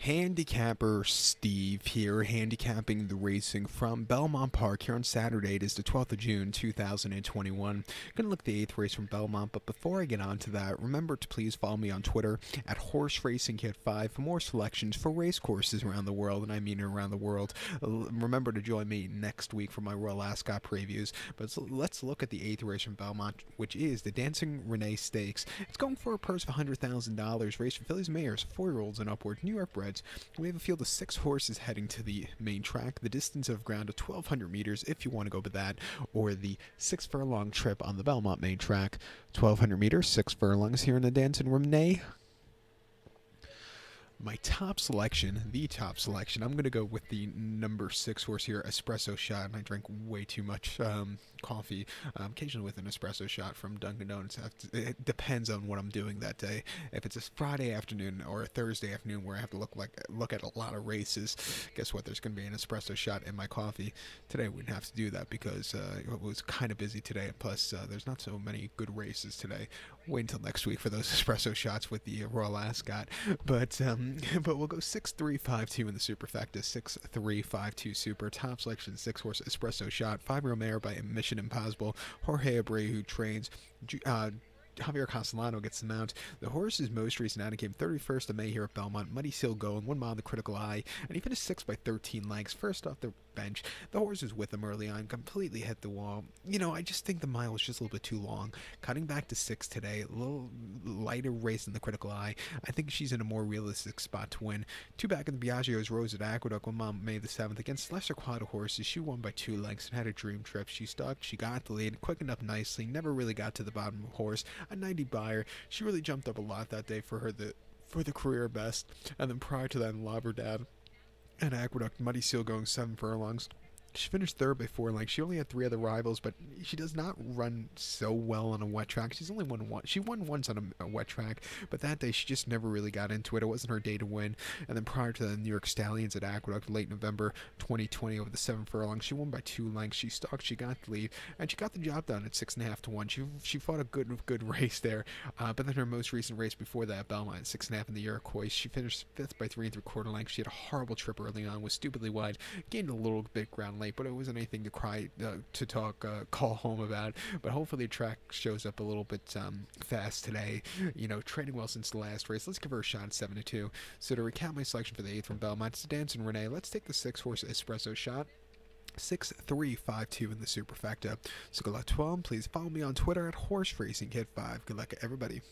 Handicapper Steve here, handicapping the racing from Belmont Park here on Saturday. It is the 12th of June, 2021. Gonna look at the 8th race from Belmont, but before I get on to that, remember to please follow me on Twitter at Horse Racing Kit 5 for more selections for race courses around the world, and I mean around the world. Remember to join me next week for my Royal Ascot previews, but let's look at the 8th race from Belmont, which is the Dancin Renee Stakes. It's going for a purse of $100,000, race for fillies, mares, 4-year-olds and upward, New York breds. We have a field of 6 horses heading to the main track. The distance of ground of 1,200 meters if you want to go with that, or the 6 furlong trip on the Belmont main track. 1,200 meters, 6 furlongs here in the Dancin Renee. My top selection, I'm going to go with the number 6 horse here, Espresso Shot. And I drank way too much coffee, occasionally with an espresso shot from Dunkin' Donuts. It depends on what I'm doing that day. If it's a Friday afternoon or a Thursday afternoon where I have to look at a lot of races, guess what? There's going to be an espresso shot in my coffee. Today we didn't have to do that because it was kind of busy today. Plus, there's not so many good races today. Wait until next week for those espresso shots with the Royal Ascot. But we'll go 6-3-5-2 in the superfecta. 6-3-5-2 super. Top selection 6 horse espresso shot. 5-year-old mare by Mission Impossible. Jorge Abreu, who trains. Javier Castellano gets the mount. The horse's most recent outing came 31st of May here at Belmont. Muddy Seal going, 1 mile in the critical eye, and he finished 6th by 13 lengths. First off the bench, the horse was with him early on, completely hit the wall. I just think the mile was just a little bit too long. Cutting back to 6 today, a little lighter race in the critical eye. I think she's in a more realistic spot to win. 2 back in the Biagio's Rose at Aqueduct, 1 mile May the 7th. Against lesser quality horses, she won by 2 lengths and had a dream trip. She stuck, she got the lead, quickened up nicely, never really got to the bottom horse. A 90 buyer. She really jumped up a lot that day for the career best. And then prior to that, in Labrador and Aqueduct, Muddy Seal going 7 furlongs. She finished 3rd by 4 lengths. She only had 3 other rivals, but she does not run so well on a wet track. She's only won once. She won once on a wet track, but that day she just never really got into it. It wasn't her day to win. And then prior to the New York Stallions at Aqueduct, late November 2020, over the 7 furlongs, she won by 2 lengths. She stalked, she got the lead, and she got the job done at 6.5 to 1. She fought a good race there. But then her most recent race before that, Belmont, 6.5 in the Iroquois, she finished 5th by 3 3/4 lengths. She had a horrible trip early on, was stupidly wide, gained a little bit ground late, but it wasn't anything to call home about. But hopefully the track shows up a little bit fast today. Training well since the last race. Let's give her a shot at 7-2. So to recap my selection for the 8th from Belmont, it's Dancin Renee. Let's take the 6 horse espresso shot. 6-3-5-2 in the superfecta. So good luck to all. Please follow me on Twitter at Horse Racing Kit 5. Good luck, everybody.